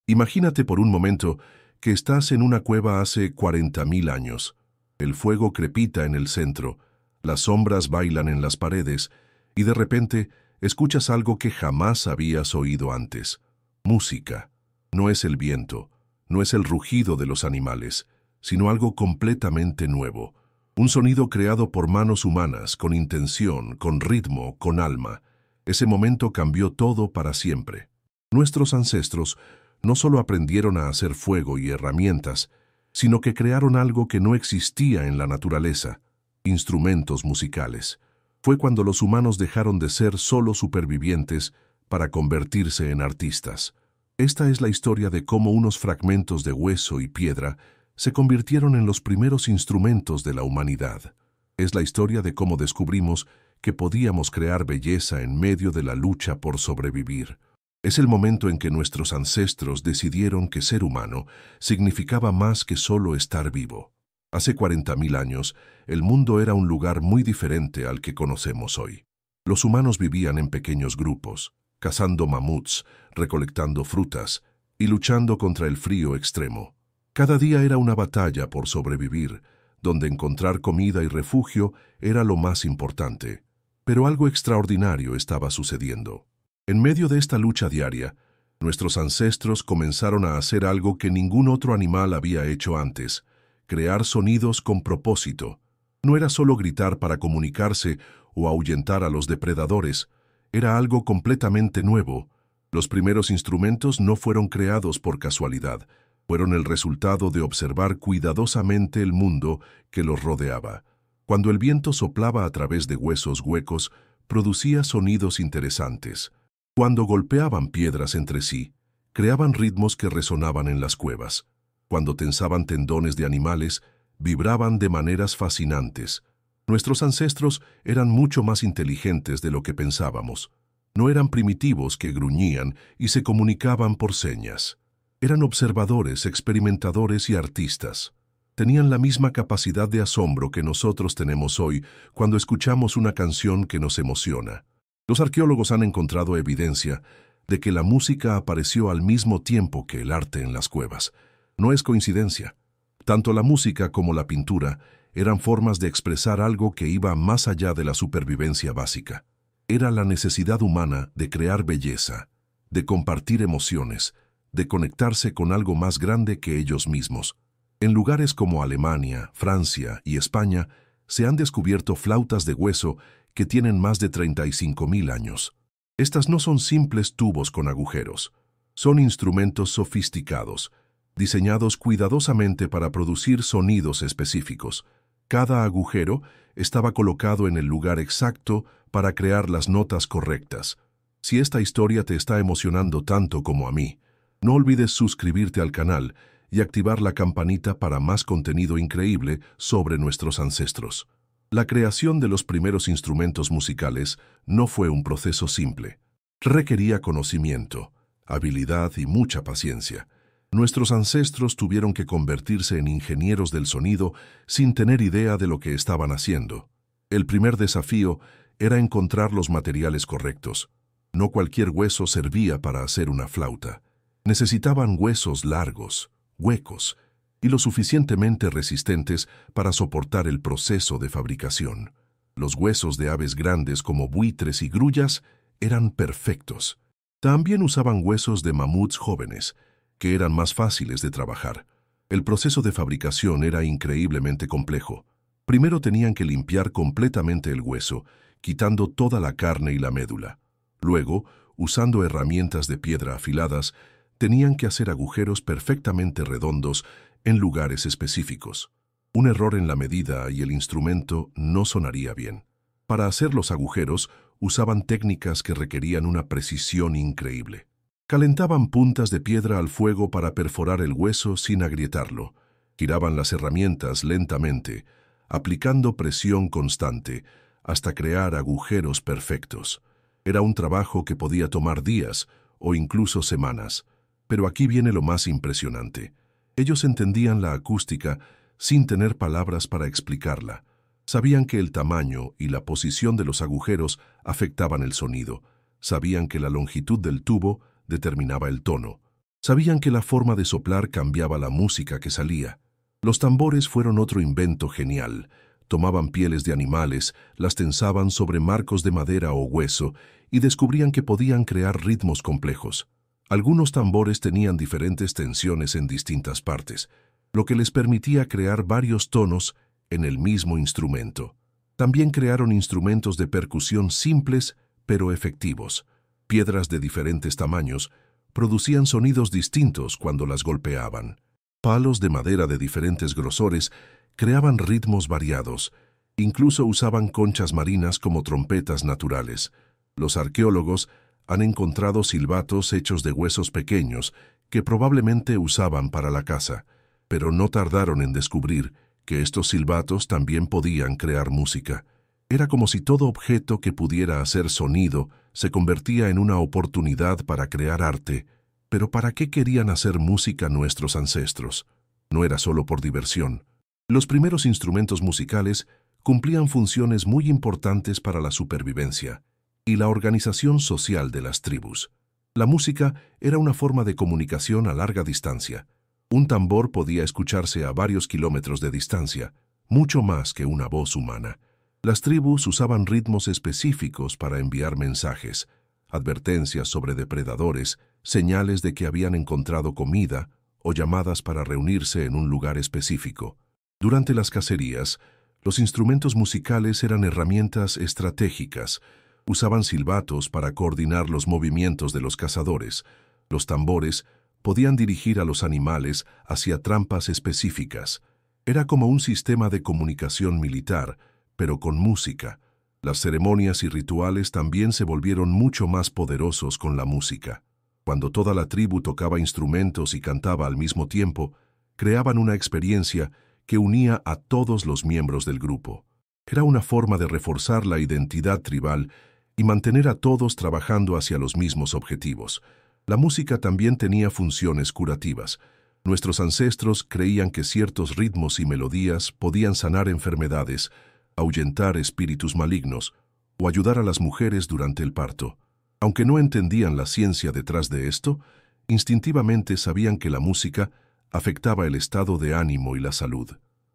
Imagínate por un momento que estás en una cueva hace 40.000 años. El fuego crepita en el centro, las sombras bailan en las paredes y de repente escuchas algo que jamás habías oído antes. Música. No es el viento, no es el rugido de los animales, sino algo completamente nuevo. Un sonido creado por manos humanas, con intención, con ritmo, con alma. Ese momento cambió todo para siempre. Nuestros ancestros no solo aprendieron a hacer fuego y herramientas, sino que crearon algo que no existía en la naturaleza: instrumentos musicales. Fue cuando los humanos dejaron de ser solo supervivientes para convertirse en artistas. Esta es la historia de cómo unos fragmentos de hueso y piedra se convirtieron en los primeros instrumentos de la humanidad. Es la historia de cómo descubrimos que podíamos crear belleza en medio de la lucha por sobrevivir. Es el momento en que nuestros ancestros decidieron que ser humano significaba más que solo estar vivo. Hace 40.000 años, el mundo era un lugar muy diferente al que conocemos hoy. Los humanos vivían en pequeños grupos, cazando mamuts, recolectando frutas y luchando contra el frío extremo. Cada día era una batalla por sobrevivir, donde encontrar comida y refugio era lo más importante. Pero algo extraordinario estaba sucediendo. En medio de esta lucha diaria, nuestros ancestros comenzaron a hacer algo que ningún otro animal había hecho antes: crear sonidos con propósito. No era solo gritar para comunicarse o ahuyentar a los depredadores, era algo completamente nuevo. Los primeros instrumentos no fueron creados por casualidad, fueron el resultado de observar cuidadosamente el mundo que los rodeaba. Cuando el viento soplaba a través de huesos huecos, producía sonidos interesantes. Cuando golpeaban piedras entre sí, creaban ritmos que resonaban en las cuevas. Cuando tensaban tendones de animales, vibraban de maneras fascinantes. Nuestros ancestros eran mucho más inteligentes de lo que pensábamos. No eran primitivos que gruñían y se comunicaban por señas. Eran observadores, experimentadores y artistas. Tenían la misma capacidad de asombro que nosotros tenemos hoy cuando escuchamos una canción que nos emociona. Los arqueólogos han encontrado evidencia de que la música apareció al mismo tiempo que el arte en las cuevas. No es coincidencia. Tanto la música como la pintura eran formas de expresar algo que iba más allá de la supervivencia básica. Era la necesidad humana de crear belleza, de compartir emociones, de conectarse con algo más grande que ellos mismos. En lugares como Alemania, Francia y España se han descubierto flautas de hueso que tienen más de 35.000 años. Estas no son simples tubos con agujeros. Son instrumentos sofisticados, diseñados cuidadosamente para producir sonidos específicos. Cada agujero estaba colocado en el lugar exacto para crear las notas correctas. Si esta historia te está emocionando tanto como a mí, no olvides suscribirte al canal y activar la campanita para más contenido increíble sobre nuestros ancestros. La creación de los primeros instrumentos musicales no fue un proceso simple. Requería conocimiento, habilidad y mucha paciencia. Nuestros ancestros tuvieron que convertirse en ingenieros del sonido sin tener idea de lo que estaban haciendo. El primer desafío era encontrar los materiales correctos. No cualquier hueso servía para hacer una flauta. Necesitaban huesos largos, huecos y lo suficientemente resistentes para soportar el proceso de fabricación. Los huesos de aves grandes como buitres y grullas eran perfectos. También usaban huesos de mamuts jóvenes, que eran más fáciles de trabajar. El proceso de fabricación era increíblemente complejo. Primero tenían que limpiar completamente el hueso, quitando toda la carne y la médula. Luego, usando herramientas de piedra afiladas, tenían que hacer agujeros perfectamente redondos en lugares específicos. Un error en la medida y el instrumento no sonaría bien. Para hacer los agujeros, usaban técnicas que requerían una precisión increíble. Calentaban puntas de piedra al fuego para perforar el hueso sin agrietarlo. Giraban las herramientas lentamente, aplicando presión constante, hasta crear agujeros perfectos. Era un trabajo que podía tomar días o incluso semanas. Pero aquí viene lo más impresionante. Ellos entendían la acústica sin tener palabras para explicarla. Sabían que el tamaño y la posición de los agujeros afectaban el sonido. Sabían que la longitud del tubo determinaba el tono. Sabían que la forma de soplar cambiaba la música que salía. Los tambores fueron otro invento genial. Tomaban pieles de animales, las tensaban sobre marcos de madera o hueso y descubrían que podían crear ritmos complejos. Algunos tambores tenían diferentes tensiones en distintas partes, lo que les permitía crear varios tonos en el mismo instrumento. También crearon instrumentos de percusión simples pero efectivos. Piedras de diferentes tamaños producían sonidos distintos cuando las golpeaban. Palos de madera de diferentes grosores creaban ritmos variados. Incluso usaban conchas marinas como trompetas naturales. Los arqueólogos han encontrado silbatos hechos de huesos pequeños que probablemente usaban para la caza, pero no tardaron en descubrir que estos silbatos también podían crear música. Era como si todo objeto que pudiera hacer sonido se convertía en una oportunidad para crear arte. Pero ¿para qué querían hacer música nuestros ancestros? No era solo por diversión. Los primeros instrumentos musicales cumplían funciones muy importantes para la supervivencia y la organización social de las tribus. La música era una forma de comunicación a larga distancia. Un tambor podía escucharse a varios kilómetros de distancia, mucho más que una voz humana. Las tribus usaban ritmos específicos para enviar mensajes, advertencias sobre depredadores, señales de que habían encontrado comida o llamadas para reunirse en un lugar específico. Durante las cacerías, los instrumentos musicales eran herramientas estratégicas. Usaban silbatos para coordinar los movimientos de los cazadores. Los tambores podían dirigir a los animales hacia trampas específicas. Era como un sistema de comunicación militar, pero con música. Las ceremonias y rituales también se volvieron mucho más poderosos con la música. Cuando toda la tribu tocaba instrumentos y cantaba al mismo tiempo, creaban una experiencia que unía a todos los miembros del grupo. Era una forma de reforzar la identidad tribal y mantener a todos trabajando hacia los mismos objetivos. La música también tenía funciones curativas. Nuestros ancestros creían que ciertos ritmos y melodías podían sanar enfermedades, ahuyentar espíritus malignos o ayudar a las mujeres durante el parto. Aunque no entendían la ciencia detrás de esto, instintivamente sabían que la música afectaba el estado de ánimo y la salud.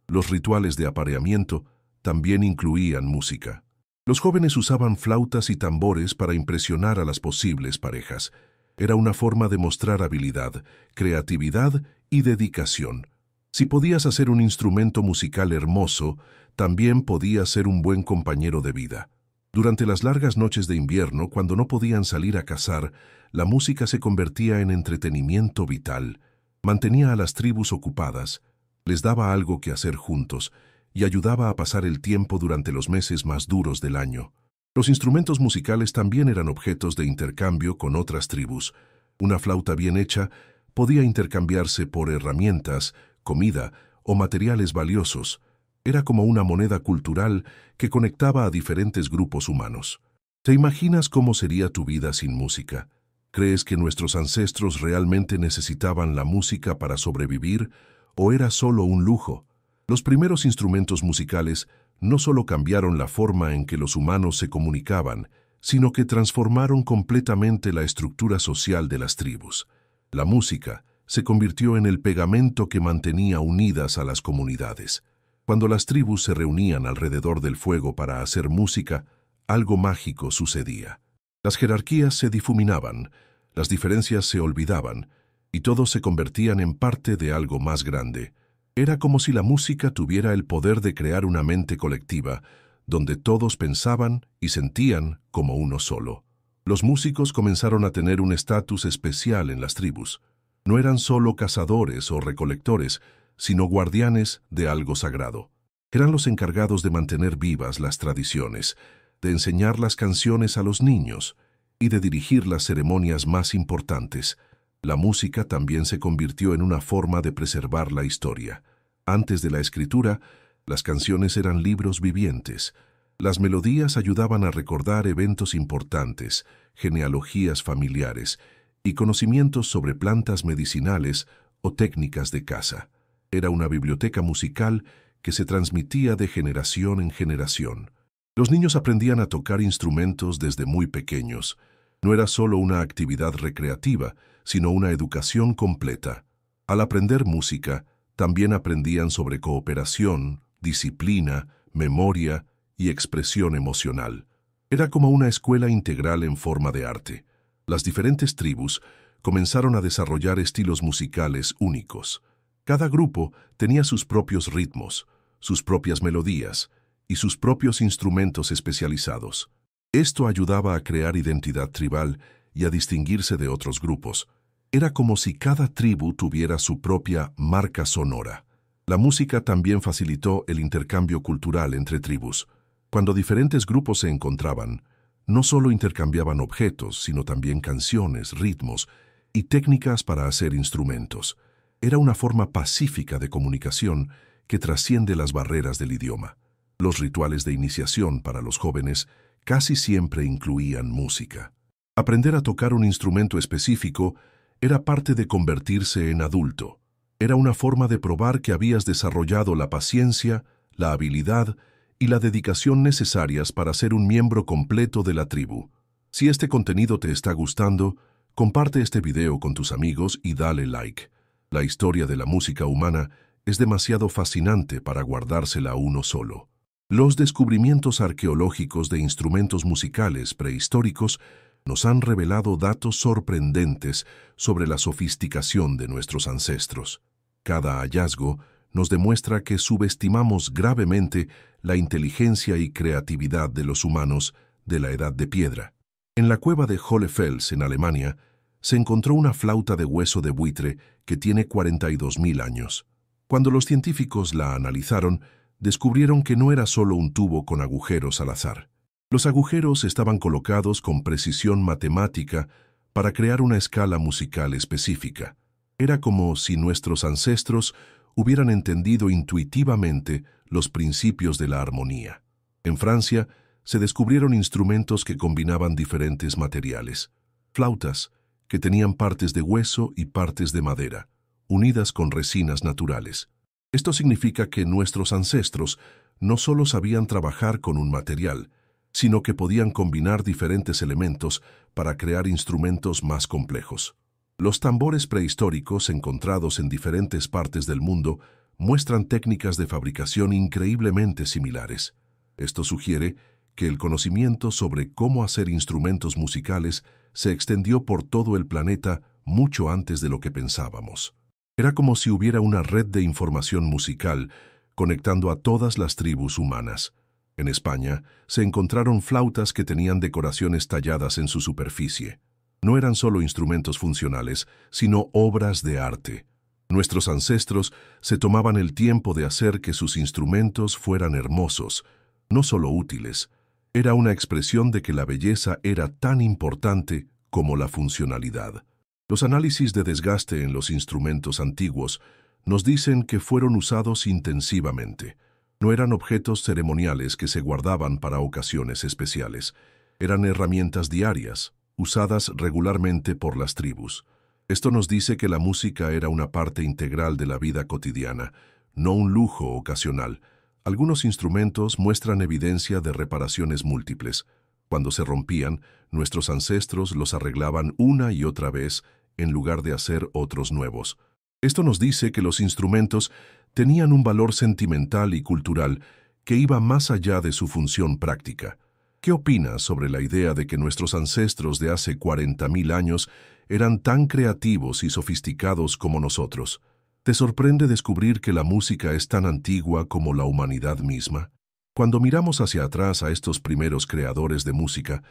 Los rituales de apareamiento también incluían música. Los jóvenes usaban flautas y tambores para impresionar a las posibles parejas. Era una forma de mostrar habilidad, creatividad y dedicación. Si podías hacer un instrumento musical hermoso, también podías ser un buen compañero de vida. Durante las largas noches de invierno, cuando no podían salir a cazar, la música se convertía en entretenimiento vital. Mantenía a las tribus ocupadas, les daba algo que hacer juntos y ayudaba a pasar el tiempo durante los meses más duros del año. Los instrumentos musicales también eran objetos de intercambio con otras tribus. Una flauta bien hecha podía intercambiarse por herramientas, comida o materiales valiosos. Era como una moneda cultural que conectaba a diferentes grupos humanos. ¿Te imaginas cómo sería tu vida sin música? ¿Crees que nuestros ancestros realmente necesitaban la música para sobrevivir o era solo un lujo? Los primeros instrumentos musicales no solo cambiaron la forma en que los humanos se comunicaban, sino que transformaron completamente la estructura social de las tribus. La música se convirtió en el pegamento que mantenía unidas a las comunidades. Cuando las tribus se reunían alrededor del fuego para hacer música, algo mágico sucedía. Las jerarquías se difuminaban, las diferencias se olvidaban, y todos se convertían en parte de algo más grande. Era como si la música tuviera el poder de crear una mente colectiva, donde todos pensaban y sentían como uno solo. Los músicos comenzaron a tener un estatus especial en las tribus. No eran solo cazadores o recolectores, sino guardianes de algo sagrado. Eran los encargados de mantener vivas las tradiciones, de enseñar las canciones a los niños y de dirigir las ceremonias más importantes. La música también se convirtió en una forma de preservar la historia. Antes de la escritura, las canciones eran libros vivientes. Las melodías ayudaban a recordar eventos importantes, genealogías familiares y conocimientos sobre plantas medicinales o técnicas de caza. Era una biblioteca musical que se transmitía de generación en generación. Los niños aprendían a tocar instrumentos desde muy pequeños. No era solo una actividad recreativa, sino una educación completa. Al aprender música, también aprendían sobre cooperación, disciplina, memoria y expresión emocional. Era como una escuela integral en forma de arte. Las diferentes tribus comenzaron a desarrollar estilos musicales únicos. Cada grupo tenía sus propios ritmos, sus propias melodías y sus propios instrumentos especializados. Esto ayudaba a crear identidad tribal y a distinguirse de otros grupos. Era como si cada tribu tuviera su propia marca sonora. La música también facilitó el intercambio cultural entre tribus. Cuando diferentes grupos se encontraban, no solo intercambiaban objetos, sino también canciones, ritmos y técnicas para hacer instrumentos. Era una forma pacífica de comunicación que trasciende las barreras del idioma. Los rituales de iniciación para los jóvenes casi siempre incluían música. Aprender a tocar un instrumento específico era parte de convertirse en adulto. Era una forma de probar que habías desarrollado la paciencia, la habilidad y la dedicación necesarias para ser un miembro completo de la tribu. Si este contenido te está gustando, comparte este video con tus amigos y dale like. La historia de la música humana es demasiado fascinante para guardársela uno solo. Los descubrimientos arqueológicos de instrumentos musicales prehistóricos nos han revelado datos sorprendentes sobre la sofisticación de nuestros ancestros. Cada hallazgo nos demuestra que subestimamos gravemente la inteligencia y creatividad de los humanos de la Edad de Piedra. En la cueva de Hohlefels, en Alemania, se encontró una flauta de hueso de buitre que tiene 42.000 años. Cuando los científicos la analizaron, descubrieron que no era solo un tubo con agujeros al azar. Los agujeros estaban colocados con precisión matemática para crear una escala musical específica. Era como si nuestros ancestros hubieran entendido intuitivamente los principios de la armonía. En Francia, se descubrieron instrumentos que combinaban diferentes materiales. Flautas, que tenían partes de hueso y partes de madera, unidas con resinas naturales. Esto significa que nuestros ancestros no solo sabían trabajar con un material, sino que podían combinar diferentes elementos para crear instrumentos más complejos. Los tambores prehistóricos encontrados en diferentes partes del mundo muestran técnicas de fabricación increíblemente similares. Esto sugiere que el conocimiento sobre cómo hacer instrumentos musicales se extendió por todo el planeta mucho antes de lo que pensábamos. Era como si hubiera una red de información musical conectando a todas las tribus humanas. En España, se encontraron flautas que tenían decoraciones talladas en su superficie. No eran solo instrumentos funcionales, sino obras de arte. Nuestros ancestros se tomaban el tiempo de hacer que sus instrumentos fueran hermosos, no solo útiles. Era una expresión de que la belleza era tan importante como la funcionalidad. Los análisis de desgaste en los instrumentos antiguos nos dicen que fueron usados intensivamente. No eran objetos ceremoniales que se guardaban para ocasiones especiales. Eran herramientas diarias, usadas regularmente por las tribus. Esto nos dice que la música era una parte integral de la vida cotidiana, no un lujo ocasional. Algunos instrumentos muestran evidencia de reparaciones múltiples. Cuando se rompían, nuestros ancestros los arreglaban una y otra vez en lugar de hacer otros nuevos. Esto nos dice que los instrumentos tenían un valor sentimental y cultural que iba más allá de su función práctica. ¿Qué opinas sobre la idea de que nuestros ancestros de hace 40.000 años eran tan creativos y sofisticados como nosotros? ¿Te sorprende descubrir que la música es tan antigua como la humanidad misma? Cuando miramos hacia atrás a estos primeros creadores de música,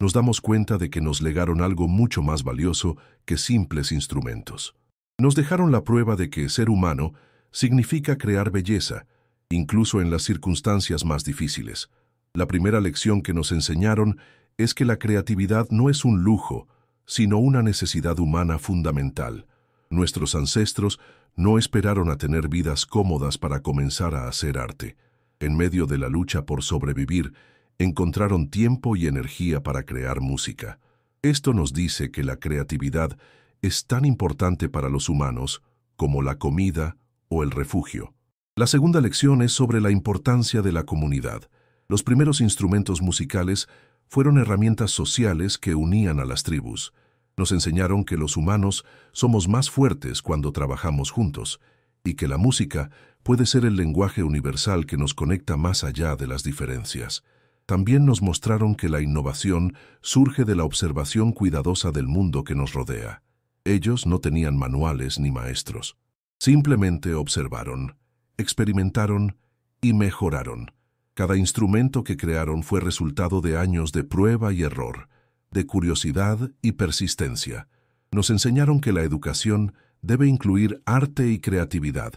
nos damos cuenta de que nos legaron algo mucho más valioso que simples instrumentos. Nos dejaron la prueba de que ser humano significa crear belleza, incluso en las circunstancias más difíciles. La primera lección que nos enseñaron es que la creatividad no es un lujo, sino una necesidad humana fundamental. Nuestros ancestros no esperaron a tener vidas cómodas para comenzar a hacer arte. En medio de la lucha por sobrevivir, encontraron tiempo y energía para crear música. Esto nos dice que la creatividad es tan importante para los humanos como la comida o el refugio. La segunda lección es sobre la importancia de la comunidad. Los primeros instrumentos musicales fueron herramientas sociales que unían a las tribus. Nos enseñaron que los humanos somos más fuertes cuando trabajamos juntos y que la música puede ser el lenguaje universal que nos conecta más allá de las diferencias. También nos mostraron que la innovación surge de la observación cuidadosa del mundo que nos rodea. Ellos no tenían manuales ni maestros. Simplemente observaron, experimentaron y mejoraron. Cada instrumento que crearon fue resultado de años de prueba y error, de curiosidad y persistencia. Nos enseñaron que la educación debe incluir arte y creatividad.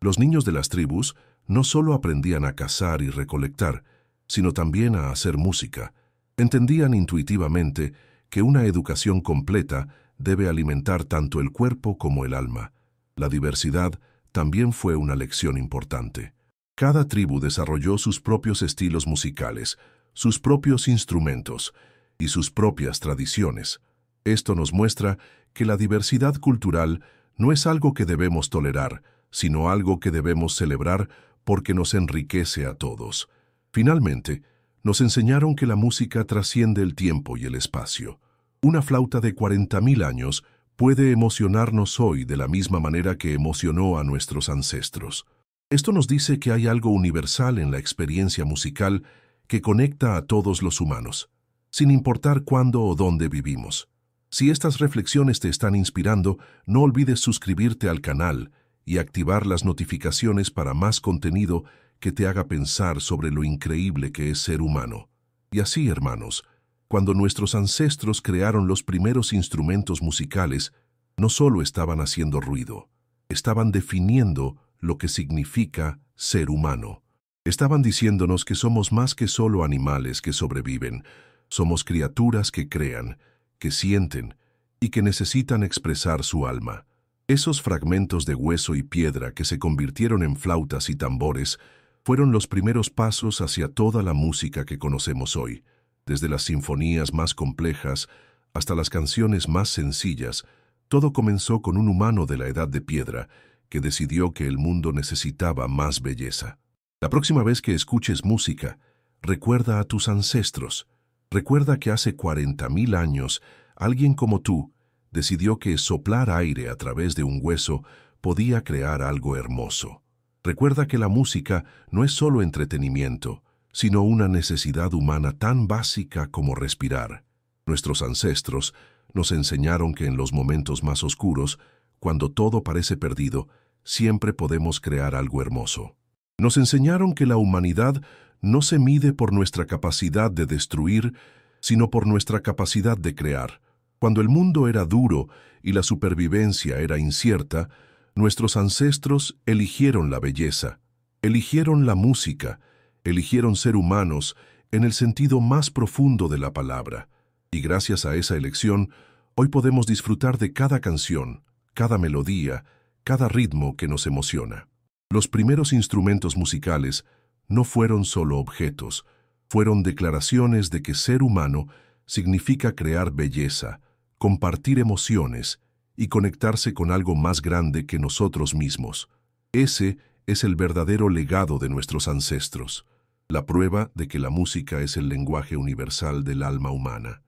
Los niños de las tribus no solo aprendían a cazar y recolectar, sino también a hacer música. Entendían intuitivamente que una educación completa debe alimentar tanto el cuerpo como el alma. La diversidad también fue una lección importante. Cada tribu desarrolló sus propios estilos musicales, sus propios instrumentos y sus propias tradiciones. Esto nos muestra que la diversidad cultural no es algo que debemos tolerar, sino algo que debemos celebrar porque nos enriquece a todos. Finalmente, nos enseñaron que la música trasciende el tiempo y el espacio. Una flauta de 40.000 años puede emocionarnos hoy de la misma manera que emocionó a nuestros ancestros. Esto nos dice que hay algo universal en la experiencia musical que conecta a todos los humanos, sin importar cuándo o dónde vivimos. Si estas reflexiones te están inspirando, no olvides suscribirte al canal y activar las notificaciones para más contenido que te haga pensar sobre lo increíble que es ser humano. Y así, hermanos, cuando nuestros ancestros crearon los primeros instrumentos musicales, no solo estaban haciendo ruido, estaban definiendo lo que significa ser humano. Estaban diciéndonos que somos más que solo animales que sobreviven, somos criaturas que crean, que sienten y que necesitan expresar su alma. Esos fragmentos de hueso y piedra que se convirtieron en flautas y tambores fueron los primeros pasos hacia toda la música que conocemos hoy. Desde las sinfonías más complejas hasta las canciones más sencillas, todo comenzó con un humano de la edad de piedra que decidió que el mundo necesitaba más belleza. La próxima vez que escuches música, recuerda a tus ancestros. Recuerda que hace 40.000 años, alguien como tú decidió que soplar aire a través de un hueso podía crear algo hermoso. Recuerda que la música no es solo entretenimiento, sino una necesidad humana tan básica como respirar. Nuestros ancestros nos enseñaron que en los momentos más oscuros, cuando todo parece perdido, siempre podemos crear algo hermoso. Nos enseñaron que la humanidad no se mide por nuestra capacidad de destruir, sino por nuestra capacidad de crear. Cuando el mundo era duro y la supervivencia era incierta, nuestros ancestros eligieron la belleza, eligieron la música, eligieron ser humanos en el sentido más profundo de la palabra. Y gracias a esa elección, hoy podemos disfrutar de cada canción, cada melodía, cada ritmo que nos emociona. Los primeros instrumentos musicales no fueron solo objetos, fueron declaraciones de que ser humano significa crear belleza, compartir emociones y conectarse con algo más grande que nosotros mismos. Ese es el verdadero legado de nuestros ancestros, la prueba de que la música es el lenguaje universal del alma humana.